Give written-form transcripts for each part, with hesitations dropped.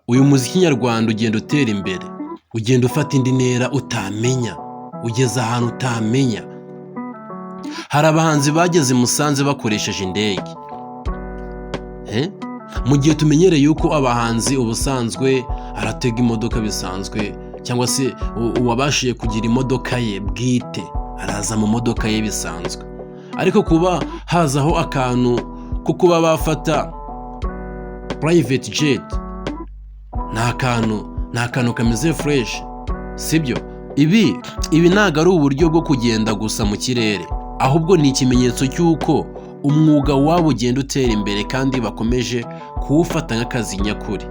uyu muziki nyarwanda ugenda utera imbere, ugenda ufata indi ntera utamenya, ugeze ahantu utamenya. Hari abahanzi bageze i Musanze bakoresheje indege. Mu gihe tumenyereye yuko abahanzi ubusanzwe aratega imodoka bisanzwe, cyangwa se uwabashije kugira imodoka ye bwite araza mu modoka ye bisanzwe, ariko kuba hazaho akantu ko kuba bafata private jet ni akantu kameze fresh, sibyo? Ibi ntabwo ari uburyo bwo kugenda gusa mu kirere, ahubwo ni ikimenyetso cy'uko umwuga wabo ugenda utera imbere kandi bakomeje kuwufata nk'akazi nyakuri.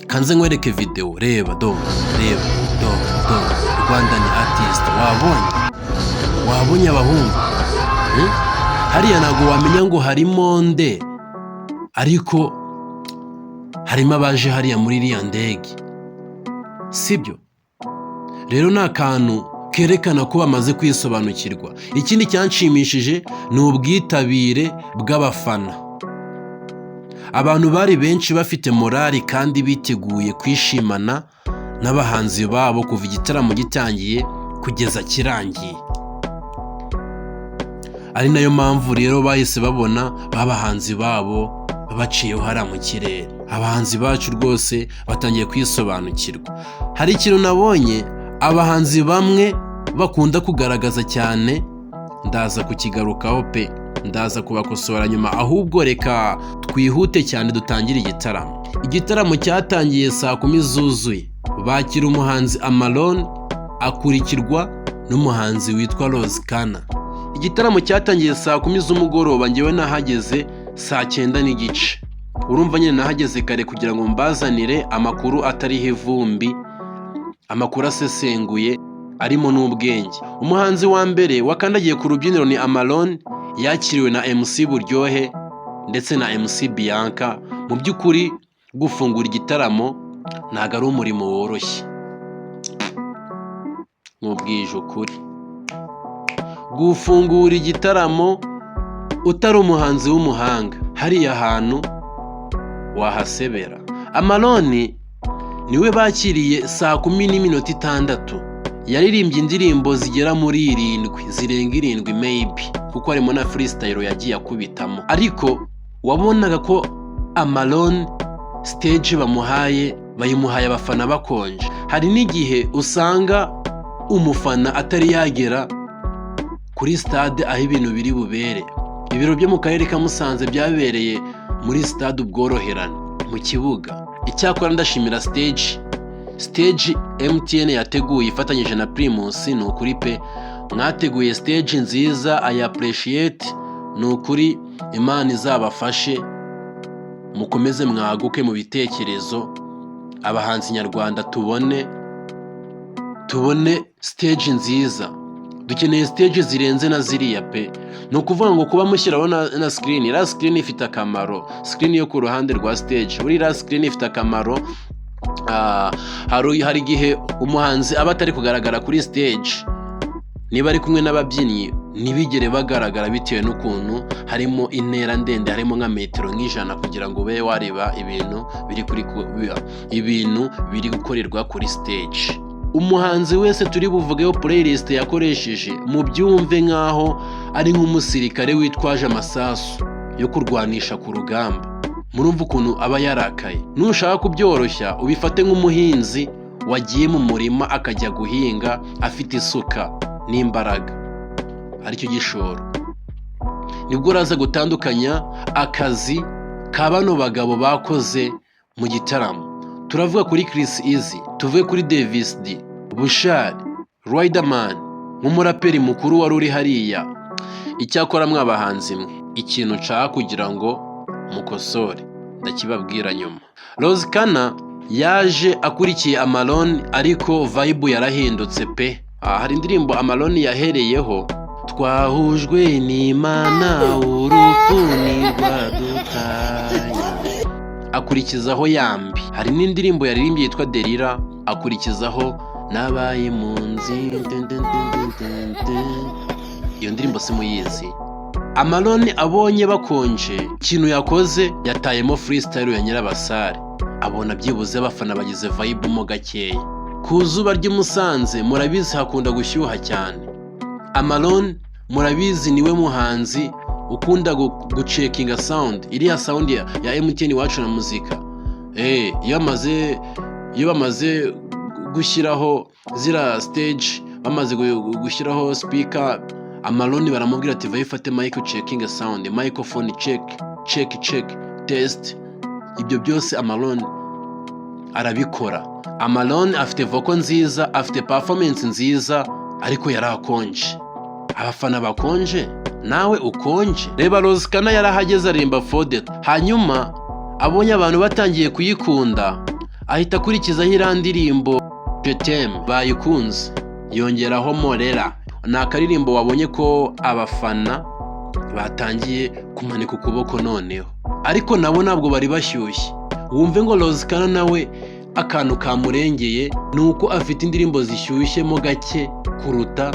Kanze nkwereke video, reba do Rwanda ni artist. Wabonye abahungu hariya, ntabwo wamenya ngo harimo nde, ariko harimo abaje hariya muri iriya ndege, sibyo? Rero ni akantu kerekana ko bamaze kwisobanukirwa. Ikindi cyanshimishije ni ubwitabire bw'abafana. Abantu bari benshi bafite morali kandi biteguye kwishimana n'abahanzi babo kuva igitaramo gitangiye kugeza kirangiye. Ari nayo mpamvu rero bahise babona babahanzi babo baciyeho hariya mu kirere. Abahanzi bacu rwose batangiye kwisobanukirwa. Hari ikintu nabonye abahanzi bamwe bakunda kugaragaza cyane, ndaza kukigarukaho pe, ndaza kubakosora nyuma, ahubwo reka twihute cyane dutangire igitaramo. Igitaramo cyatangiye 10:00 zuzuye. Bakira umuhanzi Amalon akurikirwa n'umuhanzi witwa Rozcana. Igitaramo cyatangiye 10:00 z'umugoroba, njyewe nahageze 9:30. Urumva nyine nahageze kare kugira ngo mbazanire amakuru atariho ivumbi, amakuru asesenguye arimo n'ubwenge. Umuhanzi wa mbere wakandagiye ku rubyiniro ni Amalon, yakiriwe na MC Buryohe ndetse na MC Bianca. Mu by'ukuri gufungura igitaramo ntabwo ari umurimo woroshye, nkubwije ukuri. Gufungura igitaramo utari umuhanzi w'umuhanga, hariya hantu wahasebera. Amalon niwe bakiriye 10:06. Yaririmbye indirimbo zigera muri 7, zirenga 7 maybe, kuko harimo na freestyle yagiye akubitamo. Ariko wabonaga ko Amalon stage bayimuhaye abafana bakonje. Hari n'igihe usanga umufana atari yagera kuri stade aho ibintu biri bubere. Ibiro byo mu karere ka Musanze byabereye muri stade Ubworoherane mu kibuga. Icyakora ndashimira stage MTN yateguye ifatanyije na Primus. Ni ukuri pe, mwateguye stage nziza, I appreciate. Ni ukuri, Imana izabafashe, mukomeze mwaguke mu bitekerezo. Abahanzi nyarwanda tubone stage nziza. Dukeneye stage zirenze na ziriya pe. Ni ukuvuga ngo kuba mushyiraho na screen, iriya screen ifite akamaro. Screen yo ku ruhande rwa stage, iriya screen ifite akamaro. Hari igihe umuhanzi aba atari kugaragara kuri stage, niba ari kumwe n'ababyinnyi ntibigere bagaragara bitewe n'ukuntu harimo intera ndende, harimo nka metero nk'ijana kugira ngo ube wareba ibintu biri gukorerwa kuri stage. Umuhanzi wese turi buvugeho playlist yakoresheje, mu byumve nk'aho ari nk'umusirikare witwaje amasasu yo kurwanisha ku rugamba. Murumva ukuntu aba yarakaye. Nushaka kubyoroshya, ubifate nk'umuhinzi wagiye mu murima akajya guhinga afite isuka n'imbaraga, aricyo gishoro. Nibwo uraza gutandukanya akazi ka bano bagabo bakoze mu gitaramo. Turavuga kuri Chris Easy, tuvuge kuri Davis D, Bushari, Riderman nk'umuraperi mukuru wari uri hariya. Icyakora mwabahanzi mwe, ikintu nshaka kugira ngo mukosore ndakibabwira nyuma. Rozcana yaje akurikiye Amalon, ariko vibe yarahindutse pe. Hari indirimbo Amalon yahereyeho, twahujwe n'Imana urupfu ntirwadutanya, akurikizaho Yambi. Hari n'indirimbo yaririmbye yitwa Delira, akurikizaho nabaye munzi. Iyo ndirimbo simuyizi. Amalon abonye bakonje, ikintu yakoze yatayemo freestyle ya Nyirabasare. abona byibuze abafana bagize vibe mo gakeya. Ku zuba ry'i Musanze murabizi hakunda gushyuha cyane. Amalon murabizi niwe muhanzi ukunda gucekinga sound, iriya sound ya MTN Iwacu na Muzika. Iyo bamaze gushyiraho zira stage, bamaze gushyiraho speaker, Amalon baramubwira ati vayifate mic checking sound, microphone check test. Ibyo byose Amalon arabikora. Amalon afite vocal nziza, afite performance nziza, ariko yarakonje. Abafana bakonje, nawe ukonje. Reba Rozkana yarahageze arimba Fode, hanyuma abonye abantu batangiye kuyikunda, ahita akurikizaho irandirimbo Je t'aime, bayikunze, yongeraho Morera. Ni akaririmbo wabonye ko abafana batangiye kumanika ukuboko noneho, ariko nabo ntabwo bari bashyushye. Wumve ngo Rozkana nawe akantu kamurengeye nuko afite indirimbo zishyushyemo gake kuruta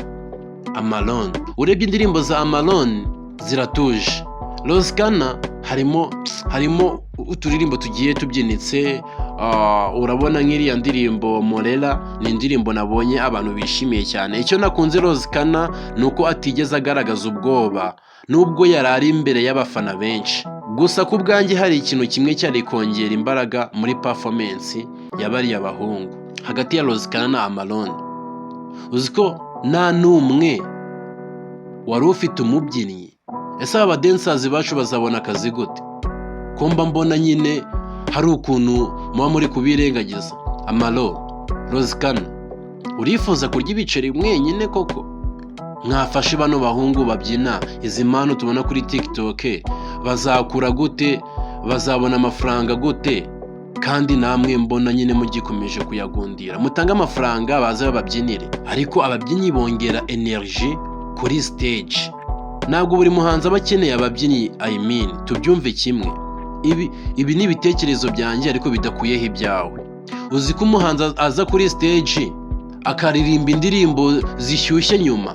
Amalon. Urebye indirimbo za Amalon ziratuje, Rozkana harimo uturirimbo tugiye tubyinitse. Urabona nk'iriya ndirimbo Morera ni indirimbo nabonye abantu bishimiye cyane. Icyo nakunze Rozkana nuko atigeze agaragaza ubwoba nubwo yarari imbere y'abafana benshi. Gusa ku bwanjye hari ikintu kimwe cyari kongera imbaraga muri performance y'abariya bahungu hagati ya Rozkana na Amalon. Uziko nta n'umwe wari ufite umubyinnyi. Ese aba dancers bacu bazabona akazi gute? Komba mbona nyine hari ukuntu muba muri kubirengagiza. Amalon, Rozkana, urifuza kurya ibiceri mwenyine koko? Mwafashe bano bahungu babyina izi mpano tubona kuri TikTok, bazakura gute? Bazabona amafaranga gute? Kandi namwe mbona nyine mugikomeje kuyagundira. Mutanga amafaranga baza bababyinire, ariko ababyinnyi bongera energy kuri stage. Ntabwo buri muhanzi aba akeneye ababyinnyi, tubyumve kimwe. Ibi ni ibitekerezo byanjye ariko bidakuyeho ibyawe. Uzi ko umuhanzi aza kuri stage akaririmba indirimbo zishyushye nyuma,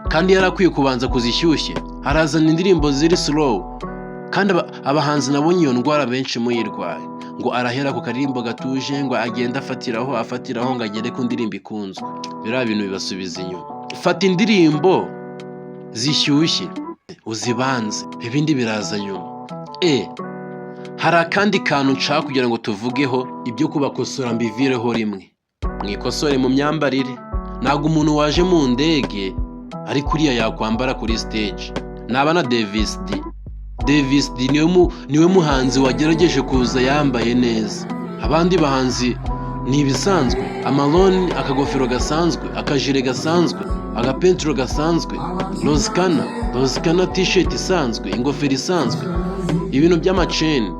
kandi yarakwiye kubanza kuzishyushye, arazana indirimbo ziri slow. Kandi abahanzi nabonye iyo ndwara benshi muyirwaye, ngo arahera ku karirimbo gatuje, ngo agenda afatiraho ngo agere ku ndirimbo ikunzwe. Biriya bintu bibasubiza inyuma. Fata indirimbo zishyushye uzibanze, ibindi biraza nyuma. Hari akandi kantu nshaka kugira ngo tuvugeho, ibyo kubakosora mbivireho rimwe. Mwikosore mu myambarire. Ntabwo umuntu waje mu ndege ari kuriya yakwambara kuri stage. Naba na Davis D niwe muhanzi wagerageje kuza yambaye neza. Abandi bahanzi ni ibisanzwe. Amalon akagofero gasanzwe, akajire gasanzwe, agapenturo gasanzwe. Rozkana t-shirt isanzwe, ingofero isanzwe. Ibintu by'amaceni,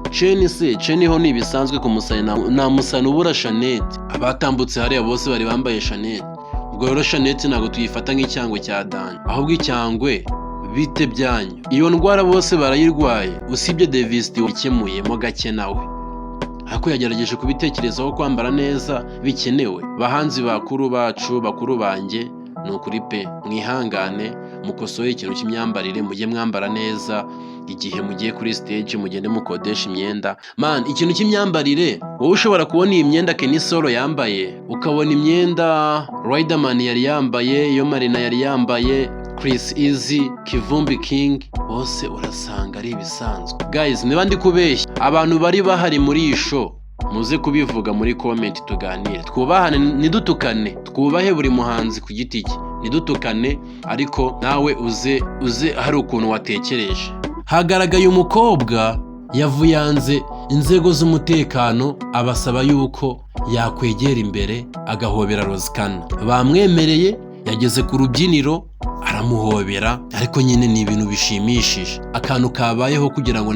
ceni ho ni ibisanzwe ku musani, nta musani ubura Shanete. Abatambutse hariya bose bari bambaye Shanete. Ubwo rero Shanete ntabwo tuyifata nk'icyangwe cya Dani, ahubwo icyangwe bite byanyu. Iyo ndwara bose barayirwaye, usibye Davis wakemuyemo gake nawe, ariko yagerageje kubitekerezaho kwambara neza bikenewe. Bahanzi bakuru bacu, bakuru banjye, ni ukuri pe, mwihangane mukosoye ikintu cy'imyambarire, mujye mwambara neza. Igihe mugiye kuri stage mugende mukodesha imyenda. Ikintu cy'imyambarire, wowe ushobora kubona iyi myenda Kenny Solo yambaye, ukabona imyenda Riderman yari yambaye, iyo Marina yari yambaye, Chris Easy, Kivumbi King, bose urasanga ari ibisanzwe. Guys, niba ndi kubeshya, abantu bari bahari muri iyi show muze kubivuga muri comment tuganire. Twubahane, nidutukane, twubahe buri muhanzi ku giti cye, nidutukane, ariko nawe uze hari ukuntu watekereje. Hagaragaye umukobwa yavuyanze inzego z'umutekano, abasaba yuko yakwegera imbere agahobera Rozkana. Bamwemereye, yageze ku rubyiniro aramuhobera, ariko nyine ni ibintu bishimishije. Akantu kabayeho kugira ngo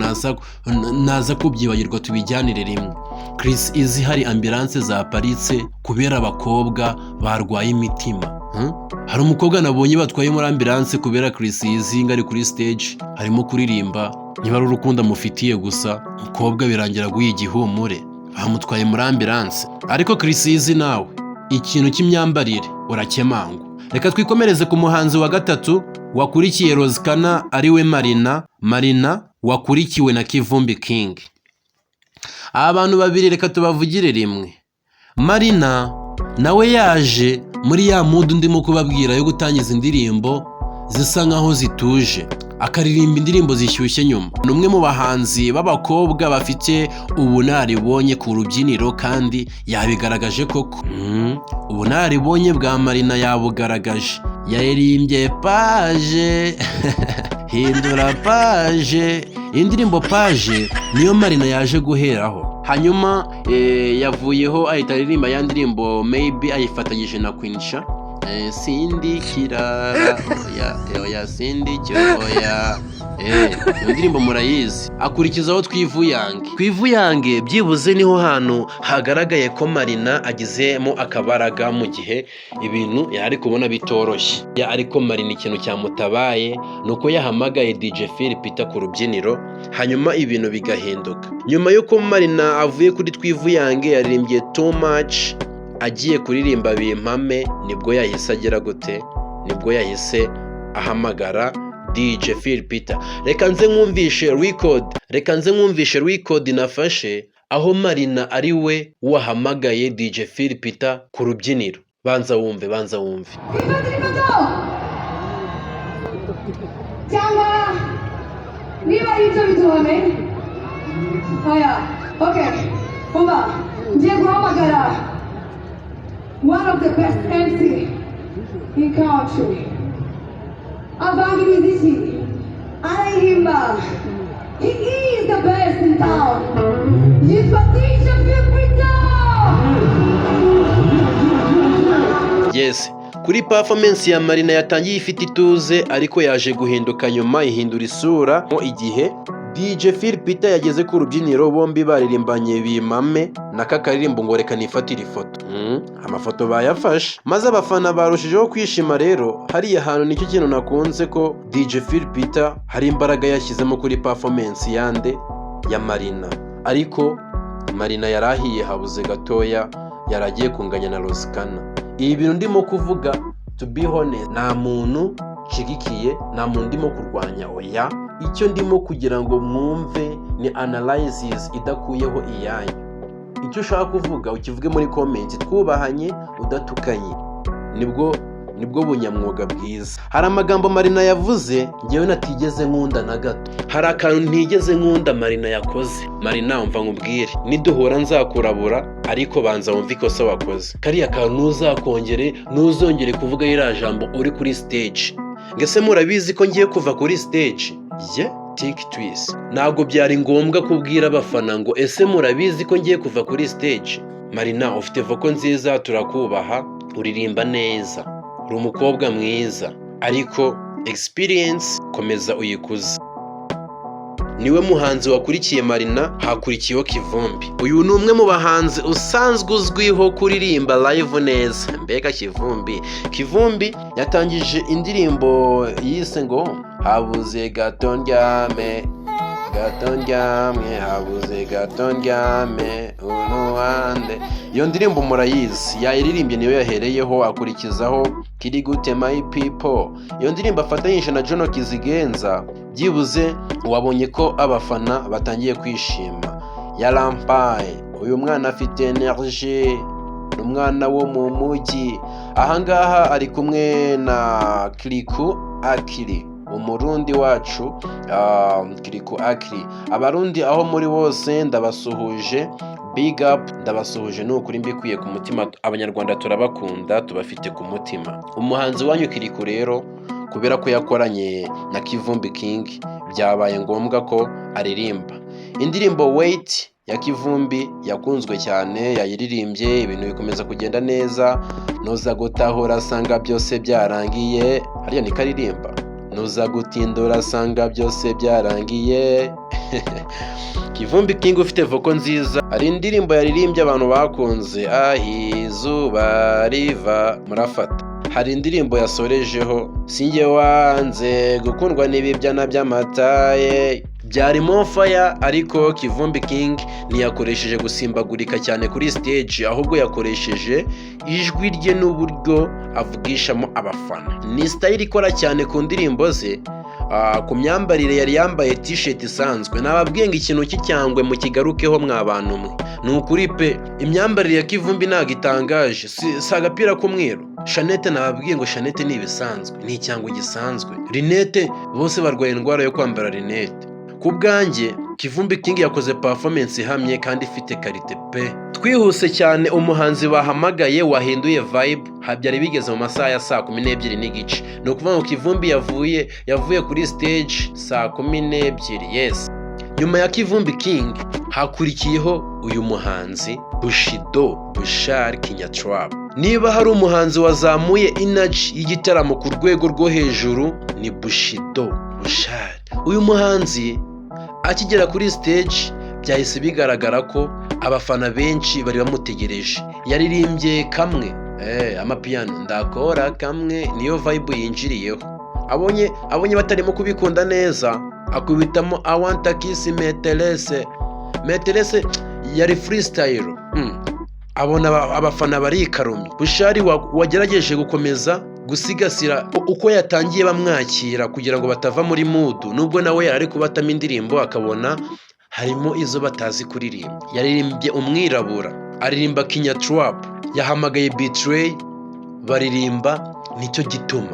naza kubyibagirwa tubijyanire rimwe. Chris Easy hari ambulance zaparitse kubera abakobwa barwaye imitima. Hari umukobwa nabonye batwaye muri ambulance kubera Chris Easy ngari kuri stage harimo kuririmba. Niba ari urukundo amufitiye gusa, umukobwa birangira guha igihumure, bamutwaye muri ambulance. Ariko Chris Easy nawe ikintu cy'imyambarire urakemangwa. Reka twikomereze ku muhanzi wa gatatu wakurikiye Rozkana, ariwe Marina wakurikiwe na Kivumbi King. abantu babiri reka tubavugire rimwe. Marina nawe yaje muri ya mudu ndimo kubabwira yo gutangiza indirimbo zisa nkaho zituje, akaririmba indirimbo zishyushye nyuma. Ni umwe mu bahanzi b'abakobwa bafite ubunararibonye ku rubyiniro kandi yabigaragaje koko. Ubunararibonye bwa Marina yabugaragaje, yaririmbye paje hindura paje. Indirimbo paje niyo Marina yaje guheraho, hanyuma yavuyeho ahita aririmba ya ndirimbo maybe ayifatanyije na Queen Cha, sindi kirara oya sindi cyoya. Iyo ndirimbo murayizi. Akurikizaho Twivuyange. Twivuyange byibuze niho hantu hagaragaye ko Marina agizemo akabaraga mu gihe ibintu yari kubona bitoroshye. Ariko Marina ikintu cyamutabaye nuko yahamagaye DJ Phil Peter ku rubyiniro, hanyuma ibintu bigahinduka. Nyuma yuko Marina avuye kuri Twivuyange yaririmbye Too Much, agiye kuririmba Bimpame, nibwo yahise agera gute, nibwo yahise ahamagara DJ Phil Peter. Reka nze nkumvishe record nafashe aho Marina ari we wahamagaye DJ Phil Peter ku rubyiniro. Banza wumve. cyangwa niba ari ibyo biduhame. Okay, umva, ngiye guhamagara one of the best MC in country, avanga imiziki, arayihimba. He is the best in town. Yitwa DJ Phil Peter. Yes, kuri performance ya Marina yatangiye ifite ituze, ariko yaje guhinduka nyuma, ihindura isura mo igihe DJ Phil Peter yageze ku rubyiniro. Bombi baririmbanye Bimpame naka karirimbo ngo reka nifatire ifoto. Amafoto bayafashe, maze abafana barushijeho kwishima. Rero hariya hantu nicyo kintu nakunze ko DJ Phil Peter hari imbaraga yashyizemo kuri performance ya Marina. Ariko Marina yarahiye habuze gatoya, yaragiye kunganya na Rosikana. Ibi bintu ndimo kuvuga, to be honest, nta muntu nshigikiye, nta muntu ndimo kurwanya, oya. Icyo ndimo kugira ngo mwumve ni analysis idakuyeho iyanyu. Icyo ushaka kuvuga ukivuge muri comment, twubahanye udatukanye, nibwo bunyamwuga bwiza. Hari amagambo Marina yavuze ngewe natigeze nkunda na gato. Hari akantu ntigeze nkunda Marina yakoze. Marina umva nkubwire, niduhura nzakurabura, ariko banza wumve ikosa wakoze. Kariya kantu ntuzongere kuvuga iriya jambo uri kuri stage. Ngese murabizi ko ngiye kuva kuri stage? Take twist. Ntabwo byari ngombwa kubwira abafana ngo ese murabizi ko ngiye kuva kuri stage. Marina ufite voko nziza, turakubaha, uririmba neza, uri umukobwa mwiza, ariko experience komeza uyikuze. Niwe muhanzi wakurikiye Marina, hakurikiyeho Kivumbi. Uyu ni umwe mu bahanzi usanzwe uzwiho kuririmba live neza. Mbega Kivumbi yatangije indirimbo yise ngo habuze gato ndyame, habuze gato ndyame uruhande. Iyo ndirimbo murayizi, yayiririmbye niyo yahereyeho, akurikizaho Kiri Gute My People. Iyo ndirimbo afatanyije na Jono Kizigenza. Byibuze wabonye ko abafana batangiye kwishima. Yarampaye, uyu mwana afite energy, umwana wo mu mujyi. Ahangaha ari kumwe na Kliku Akili, umurundi wacu. Kliku Akili, abarundi aho muri bose ndabasuhuje, big up, ndabasuhuje n'ukuri mbikuye ku mutima. Abanyarwanda turabakunda, tubafite ku mutima. Umuhanzi wanyu Kliku rero, kubera ko yakoranye na Kivumbi King, byabaye ngombwa ko aririmba indirimbo Wait ya Kivumbi. Yakunzwe cyane, yayiririmbye, ibintu bikomeza kugenda neza. Nuza gutahura sanga byose byarangiye, hariya ni karirimba. Nuza gutindura sanga byose byarangiye. Kivumbi King ufite voko nziza. Hari indirimbo yaririmbye abantu bakunze, ahizuba riva, murafata. Hari indirimbo yasorejeho, sinjye wanze gukundwa n'ibibyana by'amataye. Byarimo fire, ariko Kivumbi King ntiyakoresheje gusimbagurika cyane kuri stage, ahubwo yakoresheje ijwi rye n'uburyo avugishamo abafana. Ni style ikora cyane ku ndirimbo ze. ku myambarire yari yambaye t-shirt isanzwe. Nababwiye ngo ikintu cy'icyangwe mu kigarukeho mwa bantu mwe. Ni ukuri pe, imyambarire ya Kivumbi ntago itangaje, si agapira k'umweru. Shanete nababwiye ngo Shanete ni ibisanzwe, ni icyangwe gisanzwe. Rinete bose barwaye indwara yo kwambara rinete. Ku bwanjye Kivumbi King yakoze performance ihamye kandi ifite karite pe. Twihuse cyane, umuhanzi bahamagaye wahinduye vibe habyari bigeze mu masaha ya 12:30. Ni ukuvuga ngo Kivumbi yavuye kuri stage 12:00. Yes. Nyuma ya Kivumbi King hakurikiyeho uyu muhanzi Bushido Bushari Kinyatrap. Niba hari umuhanzi wazamuye energy y'igitaramo ku rwego rwo hejuru ni Bushido Bushari. Uyu muhanzi akigera kuri stage byahise bigaragara ko abafana benshi bari bamutegereje. Yaririmbye kamwe, amapiano ndakora kamwe, niyo vibe yinjiriyeho. Abonye batarimo kubikunda neza, akubitamo I want a kiss metelese yari freestyle. Abona abafana barikarumye. Bushari wagerageje gukomeza gusigasira uko yatangiye bamwakira kugira ngo batava muri mood, nubwo nawe yari kubatamo indirimbo akabona harimo izo batazi kuririmba. Yaririmbye umwirabura, aririmba Kinyatrap, yahamagaye Betray baririmba nicyo gituma.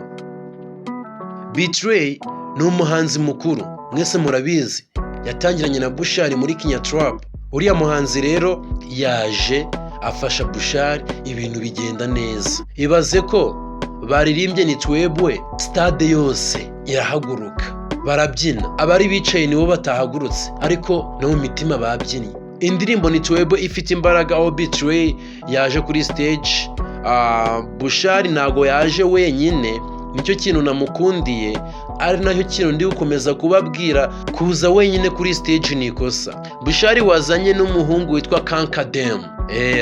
Betray ni umuhanzi mukuru, mwese murabizi, yatangiranye na Bushari muri Kinyatrap. Uriya muhanzi rero yaje afasha Bushari, ibintu bigenda neza. Ibaze ko baririmbye ni twebwe, stade yose irahaguruka barabyina, abari bicaye nibo batahagurutse ariko no mu mitima babyinnye. Indirimbo ni twebwe ifite imbaraga. aho Betray yaje kuri stage, Bushari ntago yaje wenyine, nicyo kintu namukundiye, ari nacyo kintu ndi gukomeza kubabwira. Kuza wenyine kuri stage ni ikosa. Bushari wazanye n'umuhungu witwa Kankadem.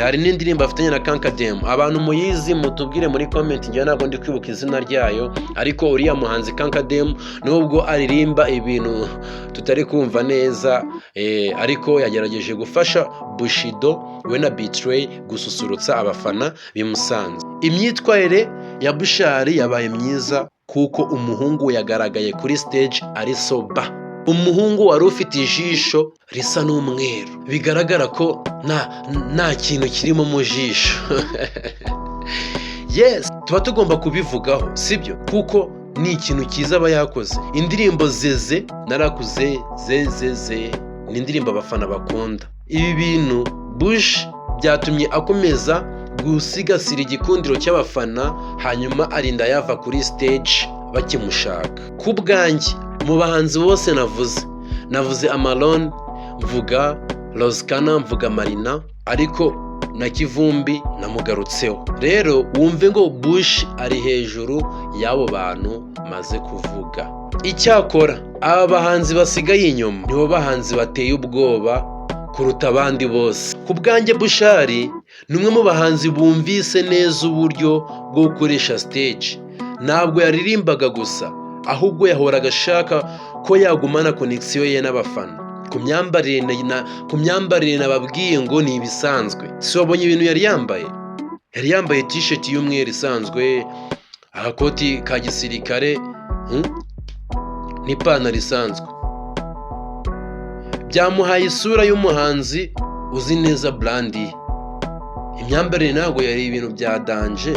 Hari n'indirimbo afitanye na Kankadem. Abantu muyizi mutubwire muri comment, njye ntabwo ndi kwibuka izina ryayo, ariko uriya muhanzi Kankadem nubwo aririmba ibintu tutari kumva neza, ariko yagerageje gufasha Bushido we na Betray gususurutsa abafana bimusanze. Imyitwarire ya Bushari yabaye myiza kuko umuhungu yagaragaye kuri stage ari soba. Umuhungu wari ufite ijisho risa n'umweru, bigaragara ko nta kintu kirimo mu jisho. Yes, tuba tugomba kubivugaho, sibyo? Kuko ni ikintu cyiza aba yakoze. Indirimbo Zeze, narakuze zeze, ni indirimbo abafana bakunda. Ibi bintu Bush byatumye akomeza gusigasira igikundiro cy'abafana, hanyuma arinda yava kuri stage bakimushaka. Ku bwanjye mu bahanzi bose navuze Amalon, mvuga Roskana, mvuga Marina, ariko na Kivumbi namugarutseho. Rero wumve ngo Bush ari hejuru y'abo bantu maze kuvuga. Icyakora aba bahanzi basigaye inyuma nibo bahanzi bateye ubwoba kuruta abandi bose. Ku bwanjye Bushari ni umwe mu bahanzi bumvise neza uburyo bwo gukoresha stage. Ntabwo yaririmbaga gusa, ahubwo yahoraga ashaka ko yagumana connection ye n'abafana. Ku myambarire nababwiye ngo ni ibisanzwe. Si wabonye ibintu yari yambaye t-shirt y'umweru isanzwe, agakoti ka gisirikare, n'ipantaro isanzwe. Byamuhaye isura y'umuhanzi uzi neza brandi. Imyambarire ntabwo yari ibintu bya danje.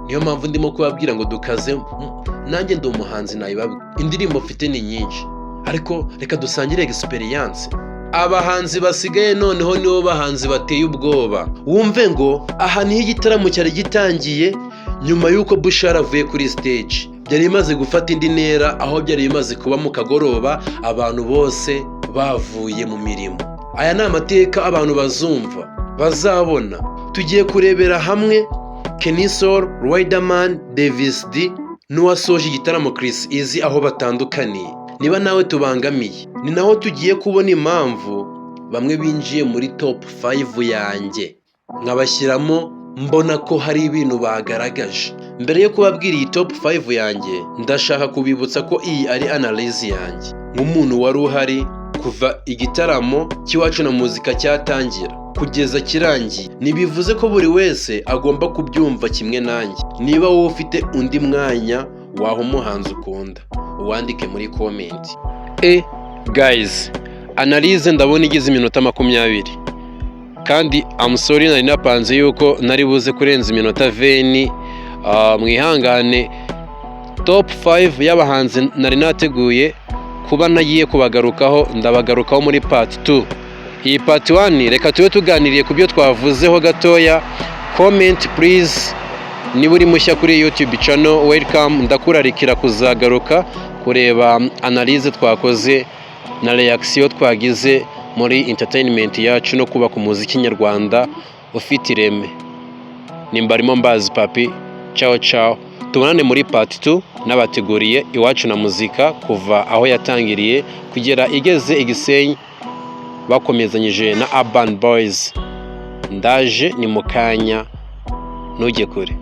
Niyo mpamvu ndimo kubabwira ngo dukaze, nanjye ndi umuhanzi nayibabwira. Indirimbo mfite ni nyinshi, ariko reka dusangire experience. Abahanzi basigaye noneho nibo bahanzi bateye ubwoba. Wumve ngo aha niho igitaramo cyari gitangiye nyuma y'uko Bushari avuye kuri stage. Byari bimaze gufata indi ntera, aho byari bimaze kuba mu kagoroba abantu bose bavuye mu mirimo. Aya ni amateka abantu bazumva, bazabona. Tugiye kurebera hamwe Kenny Soul, Riderman, Davis D n'uwasoje igitaramo Chris Easy aho batandukaniye. Niba nawe tubangamiye, ni naho tugiye kubona impamvu bamwe binjiye muri top 5 yanjye, nkabashyiramo mbona ko hari ibintu bagaragaje. Mbere yo kubabwira iyi top 5 yanjye, ndashaka kubibutsa ko iyi ari analyze yanjye nk'umuntu wari uhari kuva igitaramo cy'iwacu na muzika cyatangira kugeza kirangiye. Nibivuze ko buri wese agomba kubyumva kimwe nanjye. Niba wowe ufite undi mwanya waho umuhanzi ukunda, uwandike muri comment. Guys, analyse ndabona igize iminota 20 kandi I'm sorry nari napanze yuko nari buze kurenza iminota 20. Mwihangane, top 5 y'abahanzi nari nateguye kuba nagiye kubagarukaho, ndabagarukaho muri part 2. Iyi part 1 reka tube tuganiriye ku byo twavuzeho gatoya. Comment please, niba uri mushya kuri YouTube channel, welcome. Ndakurarikira kuzagaruka kureba analyse twakoze na reaction twagize muri entertainment yacu no kubaka umuziki nyarwanda ufite ireme. Nimbarimo Mbazi Papi. Ciao ciao, tubonane muri part 2 n'abateguriye Iwacu na Muzika kuva aho yatangiriye kugera igeze Igisenyi bakomezanyije na Urban Boys. Ndaje ni mukanya, ntujye kure.